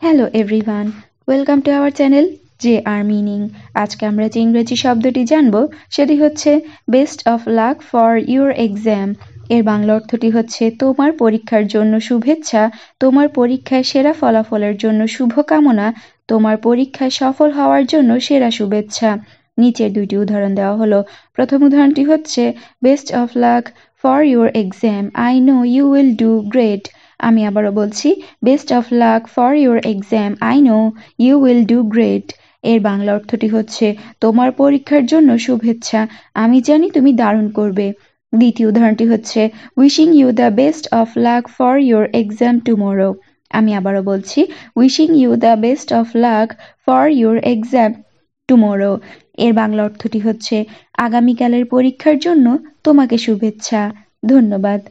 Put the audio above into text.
Hello everyone, welcome to our channel J R meaning. আজকে আমরা যে ইংরেজি শব্দটি জানব সেটি হচ্ছে best of luck for your exam. এর বাংলা অর্থটি হচ্ছে তোমার পরীক্ষার জন্য শুভেচ্ছা, তোমার পরীক্ষায় সেরা ফলাফলের জন্য শুভকামনা, তোমার পরীক্ষায় সফল হওয়ার জন্য সেরা শুভেচ্ছা। নিচের দুইটি উদাহরণ দেওয়া হলো। প্রথম উদাহরণটি হচ্ছে best of luck for your exam, I know you will do great. আমি আবারও বলছি, best of luck for your exam, I know you will do great. এর বাংলা অর্থটি হচ্ছে তোমার পরীক্ষার জন্য শুভেচ্ছা, আমি জানি তুমি দারুণ করবে। দ্বিতীয় উদাহরণটি হচ্ছে wishing you the best of luck for your exam tomorrow. আমি আবারও বলছি, wishing you the best of luck for your exam tomorrow. এর বাংলা অর্থটি হচ্ছে আগামীকালের পরীক্ষার জন্য তোমাকে শুভেচ্ছা। ধন্যবাদ।